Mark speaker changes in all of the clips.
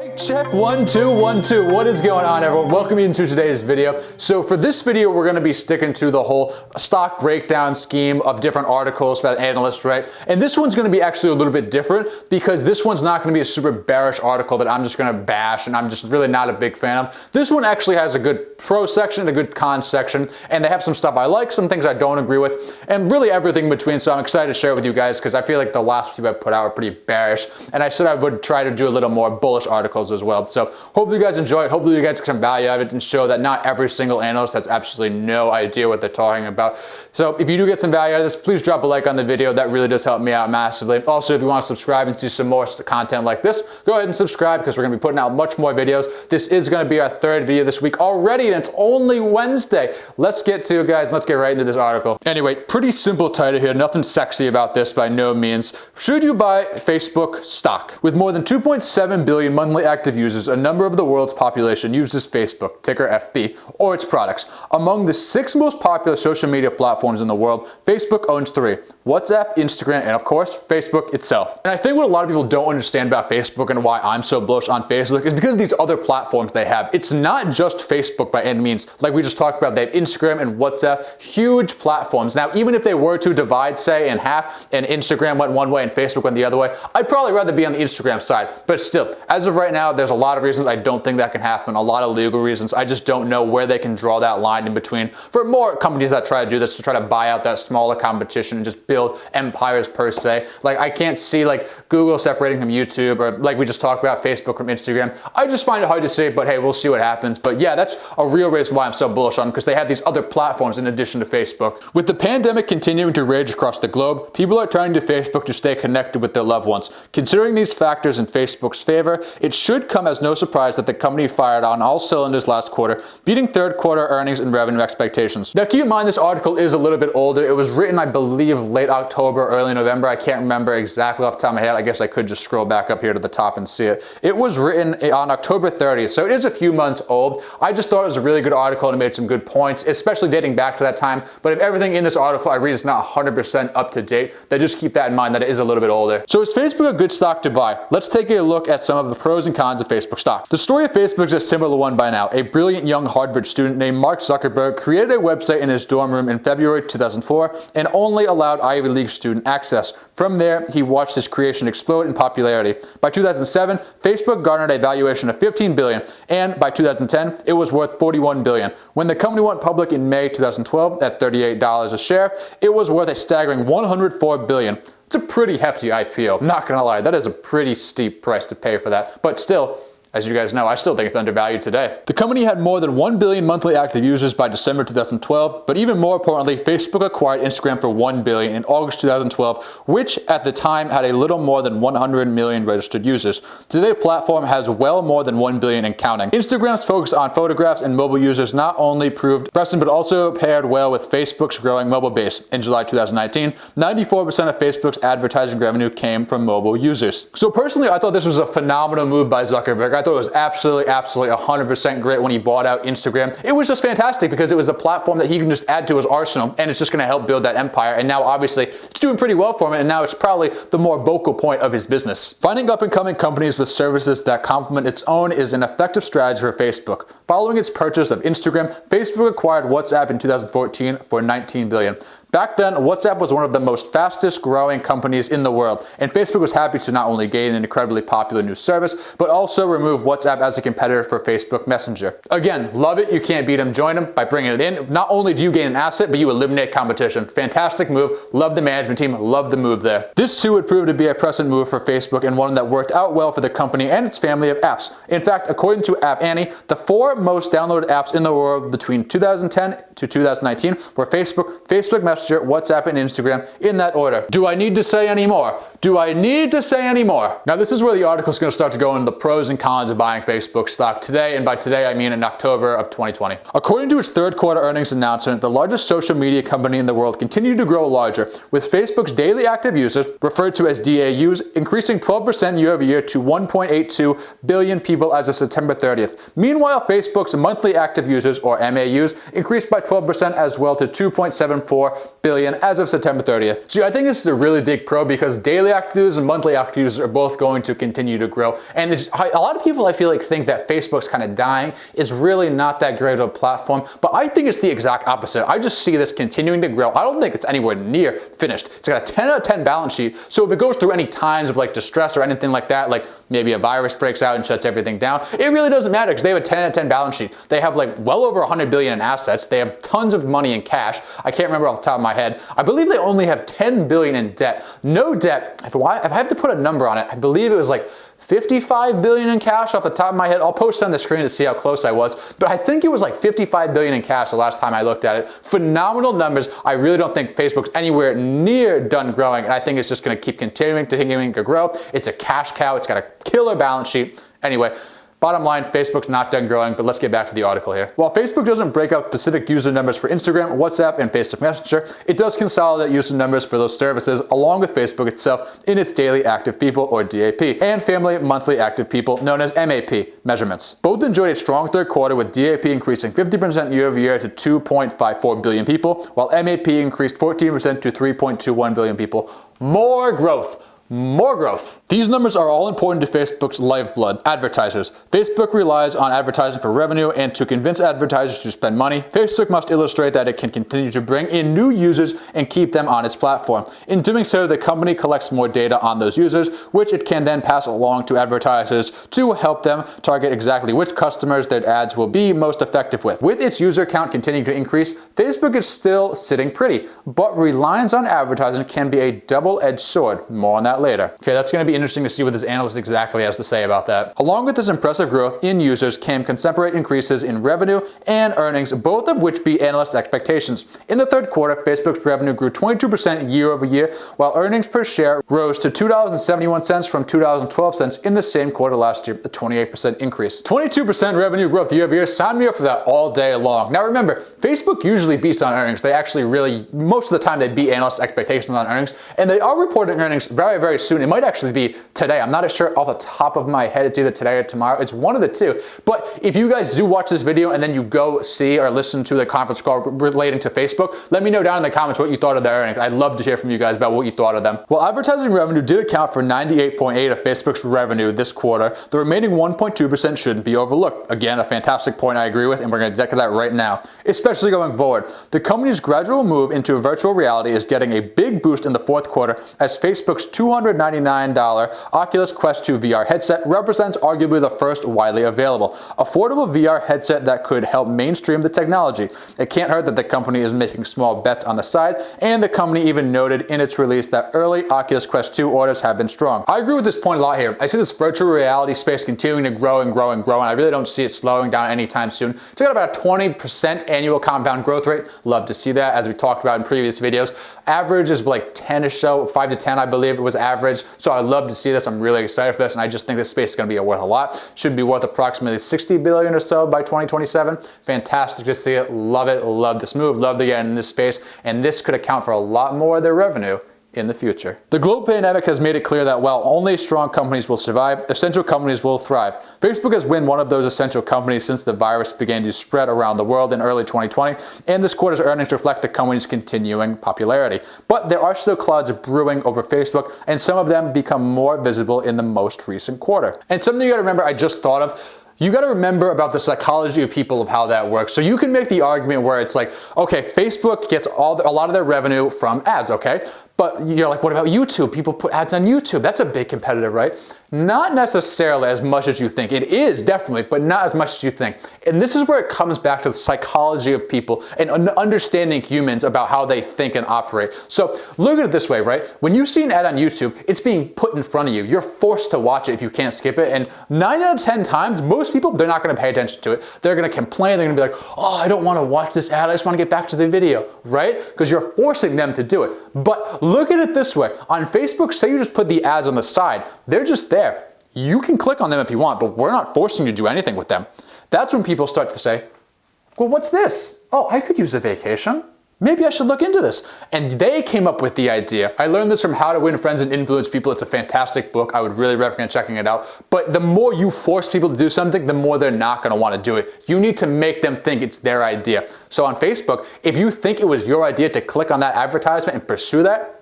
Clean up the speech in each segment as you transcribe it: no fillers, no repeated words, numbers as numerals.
Speaker 1: Mic check, 1 2 1 2. What is going on, everyone? Welcome into today's video. So for this video, we're going to be sticking to the whole stock breakdown scheme of different articles for that analyst, right? And this one's going to be actually a little bit different because this one's not going to be a super bearish article that I'm just going to bash and I'm just really not a big fan of. This one actually has a good pro section, a good con section, and they have some stuff I like, some things I don't agree with, and really everything in between. So I'm excited to share with you guys because I feel like the last few I put out were pretty bearish, and I said I would try to do a little more bullish articles as well. So hopefully you guys enjoy it. Hopefully you guys get some value out of it and show that not every single analyst has absolutely no idea what they're talking about. So if you do get some value out of this, please drop a like on the video. That really does help me out massively. Also, if you want to subscribe and see some more content like this, go ahead and subscribe because we're going to be putting out much more videos. This is going to be our third video this week already, and it's only Wednesday. Let's get to it, guys. Let's get right into this article. Anyway, pretty simple title here. Nothing sexy about this by no means. Should you buy Facebook stock? With more than 2.7 billion monthly active users, a number of the world's population uses Facebook, ticker FB, or its products. Among the 6 most popular social media platforms in the world, Facebook owns 3: WhatsApp, Instagram, and of course, Facebook itself. And I think what a lot of people don't understand about Facebook and why I'm so bullish on Facebook is because of these other platforms they have. It's not just Facebook by any means. Like we just talked about, they have Instagram and WhatsApp, huge platforms. Now, even if they were to divide, say, in half, and Instagram went one way and Facebook went the other way, I'd probably rather be on the Instagram side. But still, as of right now, there's a lot of reasons I don't think that can happen, a lot of legal reasons. I just don't know where they can draw that line in between for more companies that try to do this, to try to buy out that smaller competition and just build empires per se. Like, I can't see like Google separating from YouTube, or like we just talked about, Facebook from Instagram. I just find it hard to say, but hey, we'll see what happens. But yeah, that's a real reason why I'm so bullish on them, because they have these other platforms in addition to Facebook. With the pandemic continuing to rage across the globe, people are turning to Facebook to stay connected with their loved ones. Considering these factors in Facebook's favor, it should come as no surprise that the company fired on all cylinders last quarter, beating third quarter earnings and revenue expectations. Now keep in mind, this article is a little bit older. It was written, I believe, late October, early November. I can't remember exactly off the top of my head. I guess I could just scroll back up here to the top and see it. It was written on October 30th, so it is a few months old. I just thought it was a really good article and it made some good points, especially dating back to that time. But if everything in this article I read is not 100% up to date, then just keep that in mind that it is a little bit older. So is Facebook a good stock to buy? Let's take a look at some of the pros and cons of Facebook stock. The story of Facebook is a similar one by now. A brilliant young Harvard student named Mark Zuckerberg created a website in his dorm room in February 2004 and only allowed Ivy League student access. From there, he watched his creation explode in popularity. By 2007, Facebook garnered a valuation of $15 billion, and by 2010, it was worth $41 billion. When the company went public in May 2012 at $38 a share, it was worth a staggering $104 billion. It's a pretty hefty IPO, I'm not gonna lie. That is a pretty steep price to pay for that, but still, as you guys know, I still think it's undervalued today. The company had more than 1 billion monthly active users by December 2012, but even more importantly, Facebook acquired Instagram for $1 billion in August 2012, which at the time had a little more than 100 million registered users. Today, the platform has well more than 1 billion and counting. Instagram's focus on photographs and mobile users not only proved present, but also paired well with Facebook's growing mobile base. In July 2019, 94% of Facebook's advertising revenue came from mobile users. So personally, I thought this was a phenomenal move by Zuckerberg. I thought it was absolutely 100% great when he bought out Instagram. It was just fantastic because it was a platform that he can just add to his arsenal, and it's just going to help build that empire. And now obviously it's doing pretty well for him, and now it's probably the more vocal point of his business. Finding up and coming companies with services that complement its own is an effective strategy for Facebook. Following its purchase of Instagram, Facebook acquired WhatsApp in 2014 for $19 billion. Back then, WhatsApp was one of the most fastest growing companies in the world, and Facebook was happy to not only gain an incredibly popular new service, but also remove WhatsApp as a competitor for Facebook Messenger. Again, love it. You can't beat them. Join them by bringing it in. Not only do you gain an asset, but you eliminate competition. Fantastic move. Love the management team. Love the move there. This too would prove to be a precedent move for Facebook, and one that worked out well for the company and its family of apps. In fact, according to App Annie, the 4 most downloaded apps in the world between 2010 to 2019 were Facebook, Facebook Messenger, WhatsApp, and Instagram, in that order. Do I need to say any more? Do I need to say any more? Now this is where the article is going to start to go into the pros and cons of buying Facebook stock today, and by today I mean in October of 2020. According to its third quarter earnings announcement, the largest social media company in the world continued to grow larger, with Facebook's daily active users, referred to as DAUs, increasing 12% year over year to 1.82 billion people as of September 30th. Meanwhile, Facebook's monthly active users, or MAUs, increased by 12% as well to 2.74 billion as of September 30th. So I think this is a really big pro because daily active users and monthly active users are both going to continue to grow. And a lot of people, I feel like, think that Facebook's kind of dying. Is really not that great of a platform, but I think it's the exact opposite. I just see this continuing to grow. I don't think it's anywhere near finished. It's got a 10 out of 10 balance sheet, so if it goes through any times of like distress or anything like that, like maybe a virus breaks out and shuts everything down, it really doesn't matter because they have a 10 out of 10 balance sheet. They have like well over 100 billion in assets. They have tons of money in cash. I can't remember off the top of my head. I believe they only have 10 billion in debt. No debt. If I have to put a number on it, I believe it was like 55 billion in cash off the top of my head. I'll post on the screen to see how close I was, but I think it was like 55 billion in cash the last time I looked at it. Phenomenal numbers. I really don't think Facebook's anywhere near done growing, and I think it's just going to keep continuing to grow. It's a cash cow. It's got a killer balance sheet. Anyway, bottom line, Facebook's not done growing, but let's get back to the article here. While Facebook doesn't break out specific user numbers for Instagram, WhatsApp, and Facebook Messenger, it does consolidate user numbers for those services along with Facebook itself in its daily active people, or DAP, and family monthly active people, known as MAP, measurements. Both enjoyed a strong third quarter, with DAP increasing 50% year over year to 2.54 billion people, while MAP increased 14% to 3.21 billion people. More growth. More growth. These numbers are all important to Facebook's lifeblood, advertisers. Facebook relies on advertising for revenue, and to convince advertisers to spend money, Facebook must illustrate that it can continue to bring in new users and keep them on its platform. In doing so, the company collects more data on those users, which it can then pass along to advertisers to help them target exactly which customers their ads will be most effective with. With its user count continuing to increase, Facebook is still sitting pretty, but reliance on advertising can be a double-edged sword. More on that later. Okay, that's going to be interesting to see what this analyst exactly has to say about that. Along with this impressive growth in users came contemporary increases in revenue and earnings, both of which beat analyst expectations. In the third quarter, Facebook's revenue grew 22% year over year, while earnings per share rose to $2.71 from $2.12 in the same quarter last year, a 28% increase. 22% revenue growth year over year, sign me up for that all day long. Now remember, Facebook usually beats on earnings. They actually really, most of the time they beat analyst expectations on earnings, and they are reporting earnings very soon. It might actually be today. I'm not sure off the top of my head. It's either today or tomorrow. It's one of the two. But if you guys do watch this video and then you go see or listen to the conference call relating to Facebook, let me know down in the comments what you thought of the earnings. I'd love to hear from you guys about what you thought of them. While advertising revenue did account for 98.8% of Facebook's revenue this quarter, the remaining 1.2% shouldn't be overlooked. Again, a fantastic point I agree with, and we're going to get to that right now, especially going forward. The company's gradual move into virtual reality is getting a big boost in the fourth quarter, as Facebook's $299 Oculus Quest 2 VR headset represents arguably the first widely available, affordable VR headset that could help mainstream the technology. It can't hurt that the company is making small bets on the side, and the company even noted in its release that early Oculus Quest 2 orders have been strong. I agree with this point a lot here. I see this virtual reality space continuing to grow and grow and grow, and I really don't see it slowing down anytime soon. It's got about a 20% annual compound growth rate. Love to see that, as we talked about in previous videos. Average is like 10 or so, 5 to 10 I believe it was average. So I'd love to see this. I'm really excited for this, and I just think this space is going to be worth a lot. Should be worth approximately 60 billion or so by 2027. Fantastic to see it. Love it. Love this move. Love to get in this space, and this could account for a lot more of their revenue in the future. The global pandemic has made it clear that while only strong companies will survive, essential companies will thrive. Facebook has been one of those essential companies since the virus began to spread around the world in early 2020, and this quarter's earnings reflect the company's continuing popularity. But there are still clouds brewing over Facebook, and some of them become more visible in the most recent quarter. And something you gotta remember, I just thought of, you got to remember about the psychology of people, of how that works. So you can make the argument where it's like, okay, Facebook gets a lot of their revenue from ads, okay? But you're like, what about YouTube? People put ads on YouTube. That's a big competitor, right? Not necessarily as much as you think. It is definitely, but not as much as you think. And this is where it comes back to the psychology of people and understanding humans about how they think and operate. So look at it this way, right? When you see an ad on YouTube, it's being put in front of you. You're forced to watch it if you can't skip it. And 9 out of 10 times, most people, they're not going to pay attention to it. They're going to complain. They're going to be like, oh, I don't want to watch this ad. I just want to get back to the video, right? Because you're forcing them to do it. But look at it this way. On Facebook, say you just put the ads on the side. They're just there. You can click on them if you want, but we're not forcing you to do anything with them. That's when people start to say, well, what's this? Oh, I could use a vacation. Maybe I should look into this. And they came up with the idea. I learned this from How to Win Friends and Influence People. It's a fantastic book. I would really recommend checking it out. But the more you force people to do something, the more they're not going to want to do it. You need to make them think it's their idea. So on Facebook, if you think it was your idea to click on that advertisement and pursue that,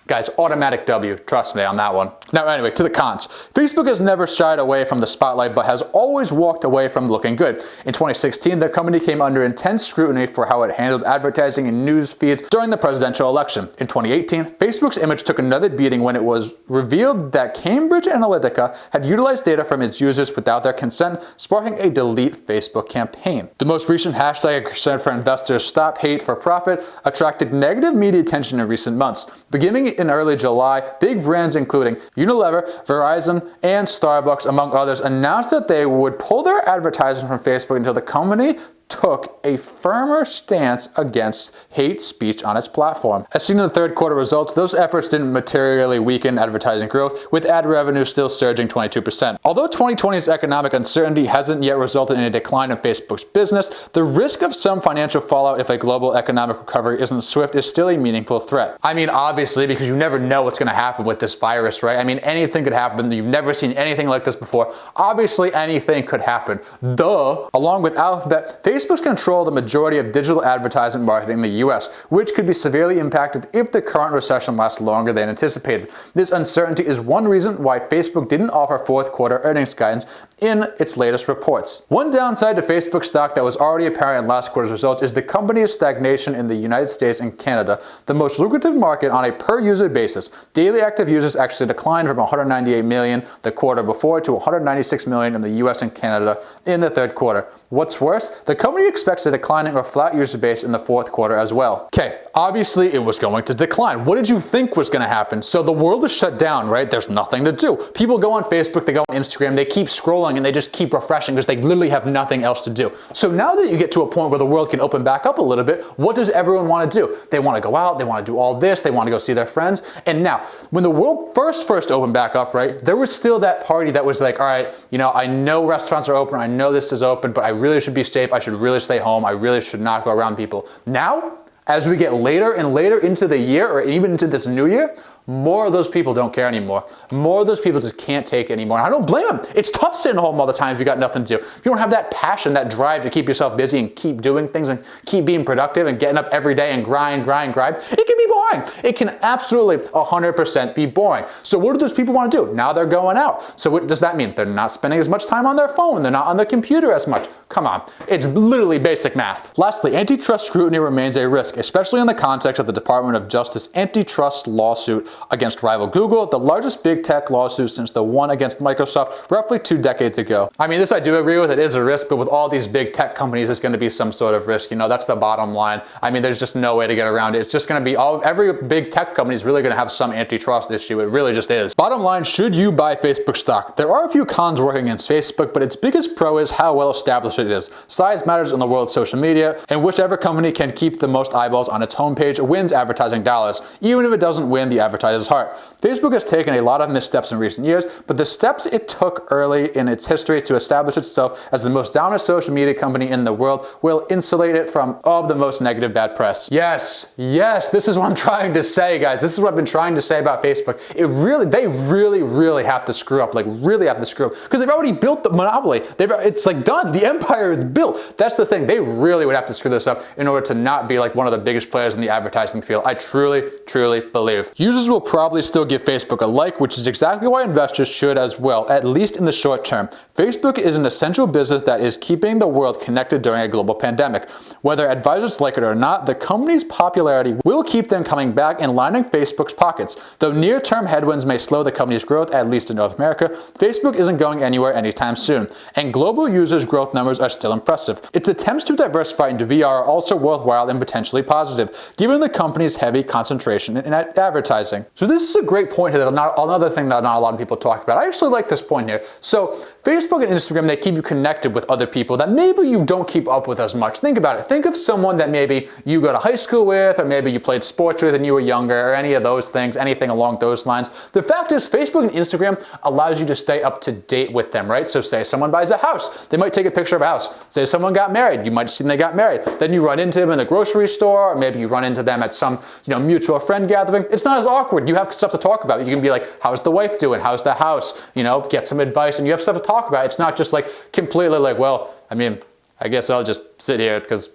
Speaker 1: Guys, automatic W, trust me on that one. Now anyway, to the cons. Facebook has never shied away from the spotlight, but has always walked away from looking good. In 2016, the company came under intense scrutiny for how it handled advertising in news feeds during the presidential election. In 2018, Facebook's image took another beating when it was revealed that Cambridge Analytica had utilized data from its users without their consent, sparking a delete Facebook campaign. The most recent hashtag said for investors Stop Hate for Profit attracted negative media attention in recent months. Beginning in early July, big brands including Unilever, Verizon, and Starbucks, among others, announced that they would pull their advertising from Facebook until the company took a firmer stance against hate speech on its platform. As seen in the third quarter results, those efforts didn't materially weaken advertising growth, with ad revenue still surging 22%. Although 2020's economic uncertainty hasn't yet resulted in a decline in Facebook's business, the risk of some financial fallout if a global economic recovery isn't swift is still a meaningful threat. I mean, obviously, because you never know what's going to happen with this virus, right? I mean, anything could happen. You've never seen anything like this before. Obviously, anything could happen. Duh. Along with Alphabet, Facebook's control the majority of digital advertising marketing in the US, which could be severely impacted if the current recession lasts longer than anticipated. This uncertainty is one reason why Facebook didn't offer fourth quarter earnings guidance in its latest reports. One downside to Facebook stock that was already apparent in last quarter's results is the company's stagnation in the United States and Canada, the most lucrative market on a per-user basis. Daily active users actually declined from 198 million the quarter before to 196 million in the US and Canada in the third quarter. What's worse, the company expects a declining or flat user base in the fourth quarter as well. Okay, obviously it was going to decline. What did you think was going to happen? So the world is shut down, right? There's nothing to do. People go on Facebook, they go on Instagram, they keep scrolling and they just keep refreshing because they literally have nothing else to do. So now that you get to a point where the world can open back up a little bit, what does everyone want to do? They want to go out, they want to do all this, they want to go see their friends. And now, when the world first opened back up, right, there was still that party that was like, all right, I know restaurants are open, I know this is open, but I really should be safe, I should really stay home, I really should not go around people. Now, as we get later and later into the year, or even into this new year, more of those people don't care anymore. More of those people just can't take it anymore. And I don't blame them. It's tough sitting home all the time if you got nothing to do. If you don't have that passion, that drive to keep yourself busy and keep doing things and keep being productive and getting up every day and grind, it can be boring. It can absolutely 100% be boring. So what do those people want to do? Now they're going out. So what does that mean? They're not spending as much time on their phone. They're not on their computer as much. Come on. It's literally basic math. Lastly, antitrust scrutiny remains a risk, especially in the context of the Department of Justice antitrust lawsuit against rival Google, the largest big tech lawsuit since the one against Microsoft roughly 2 decades ago. I mean, this I do agree with, it is a risk, but with all these big tech companies, there's going to be some sort of risk. That's the bottom line. I mean, there's just no way to get around it. It's just going to be every big tech company is really going to have some antitrust issue. It really just is. Bottom line, should you buy Facebook stock? There are a few cons working against Facebook, but its biggest pro is how well established it is. Size matters in the world of social media, and whichever company can keep the most eyeballs on its homepage wins advertising dollars, even if it doesn't win the advertiser's heart. Facebook has taken a lot of missteps in recent years, but the steps it took early in its history to establish itself as the most dominant social media company in the world will insulate it from all of the most negative bad press. Yes, this is what I'm trying to say, guys. This is what I've been trying to say about Facebook. They really have to screw up, because they've already built the monopoly. It's like done. The empire is built. That's the thing. They really would have to screw this up in order to not be like one of the biggest players in the advertising field. I truly believe. Users will probably still give Facebook a like, which is exactly why investors should as well, at least in the short term. Facebook is an essential business that is keeping the world connected during a global pandemic. Whether advisors like it or not, the company's popularity will keep them coming back and lining Facebook's pockets. Though near-term headwinds may slow the company's growth, at least in North America, Facebook isn't going anywhere anytime soon, and global users' growth numbers are still impressive. Its attempts to diversify into VR are also worthwhile and potentially positive, given the company's heavy concentration in advertising. So this is a great point here, another thing that not a lot of people talk about. I actually like this point here. So Facebook and Instagram, they keep you connected with other people that maybe you don't keep up with as much. Think about it. Think of someone that maybe you go to high school with, or maybe you played sports with and you were younger, or any of those things, anything along those lines. The fact is, Facebook and Instagram allows you to stay up to date with them, right? So say someone buys a house, they might take a picture of a house. Say someone got married, you might see them they got married. Then you run into them in the grocery store, or maybe you run into them at some mutual friend gathering. It's not as awkward. You have stuff to talk about. You can be like, how's the wife doing? How's the house? Get some advice, and you have stuff to talk about. It's not just like completely like, well, I mean, I guess I'll just sit here because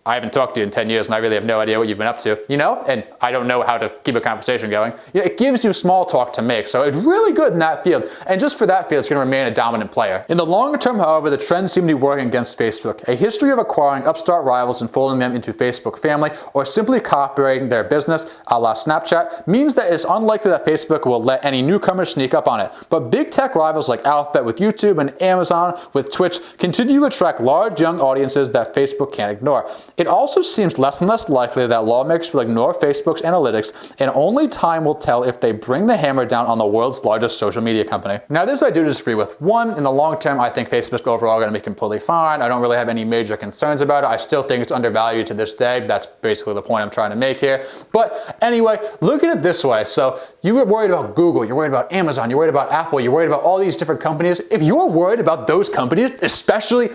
Speaker 1: I haven't talked to you in 10 years and I really have no idea what you've been up to, you know? And I don't know how to keep a conversation going. It gives you small talk to make. So it's really good in that field. And just for that field, it's going to remain a dominant player. In the longer term, however, the trends seem to be working against Facebook. A history of acquiring upstart rivals and folding them into Facebook family, or simply copying their business, a la Snapchat, means that it's unlikely that Facebook will let any newcomers sneak up on it. But big tech rivals like Alphabet with YouTube and Amazon with Twitch continue to attract large young audiences that Facebook can't ignore. It also seems less and less likely that lawmakers will ignore Facebook's analytics, and only time will tell if they bring the hammer down on the world's largest social media company. Now this I do disagree with. One, in the long term, I think Facebook overall going to be completely fine. I don't really have any major concerns about it. I still think it's undervalued to this day. That's basically the point I'm trying to make here. But anyway, look at it this way. So you were worried about Google, you're worried about Amazon, you're worried about Apple, you're worried about all these different companies. If you're worried about those companies, especially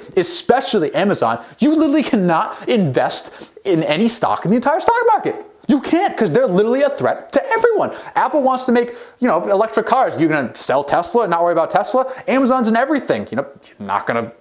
Speaker 1: Amazon, you literally cannot invest in any stock in the entire stock market. You can't, because they're literally a threat to everyone. Apple wants to make, electric cars. You're gonna sell Tesla and not worry about Tesla? Amazon's in everything. You're not gonna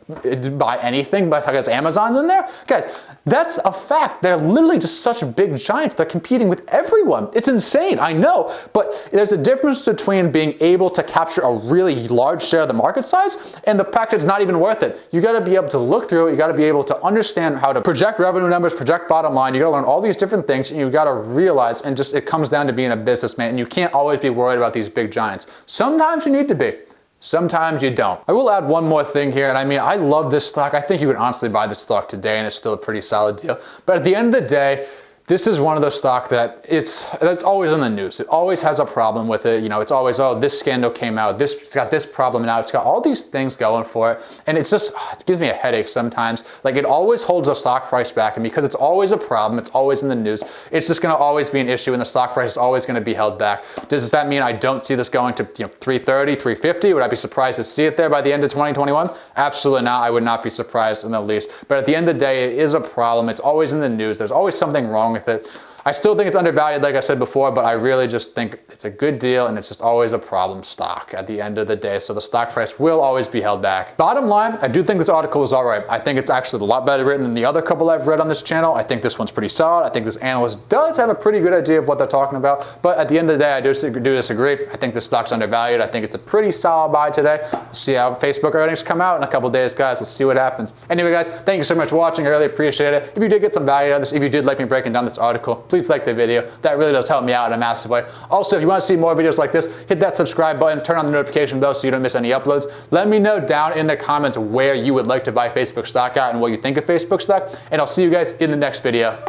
Speaker 1: buy anything because Amazon's in there? Guys, that's a fact. They're literally just such big giants. They're competing with everyone. It's insane, I know, but there's a difference between being able to capture a really large share of the market size and the fact that it's not even worth it. You gotta be able to look through it. You gotta be able to understand how to project revenue numbers, project bottom line. You gotta learn all these different things, and you gotta realize, and just it comes down to being a businessman, and you can't always be worried about these big giants. Sometimes you need to be. Sometimes you don't. I will add one more thing here, and I love this stock. I think you would honestly buy this stock today and it's still a pretty solid deal. But at the end of the day, this is one of those stock that it's always in the news. It always has a problem with it. It's always, oh, this scandal came out. It's got this problem now. It's got all these things going for it. And it's just, it gives me a headache sometimes. Like, it always holds the stock price back. And because it's always a problem, it's always in the news, it's just going to always be an issue, and the stock price is always going to be held back. Does that mean I don't see this going to 330, 350? Would I be surprised to see it there by the end of 2021? Absolutely not. I would not be surprised in the least. But at the end of the day, it is a problem. It's always in the news. There's always something wrong with it. I still think it's undervalued, like I said before, but I really just think it's a good deal, and it's just always a problem stock at the end of the day. So the stock price will always be held back. Bottom line, I do think this article is all right. I think it's actually a lot better written than the other couple I've read on this channel. I think this one's pretty solid. I think this analyst does have a pretty good idea of what they're talking about. But at the end of the day, I do disagree. I think this stock's undervalued. I think it's a pretty solid buy today. We'll see how Facebook earnings come out in a couple days, guys. We'll see what happens. Anyway, guys, thank you so much for watching. I really appreciate it. If you did get some value out of this, if you did like me breaking down this article, please like the video. That really does help me out in a massive way. Also, if you want to see more videos like this, hit that subscribe button, turn on the notification bell so you don't miss any uploads. Let me know down in the comments where you would like to buy Facebook stock at and what you think of Facebook stock, and I'll see you guys in the next video.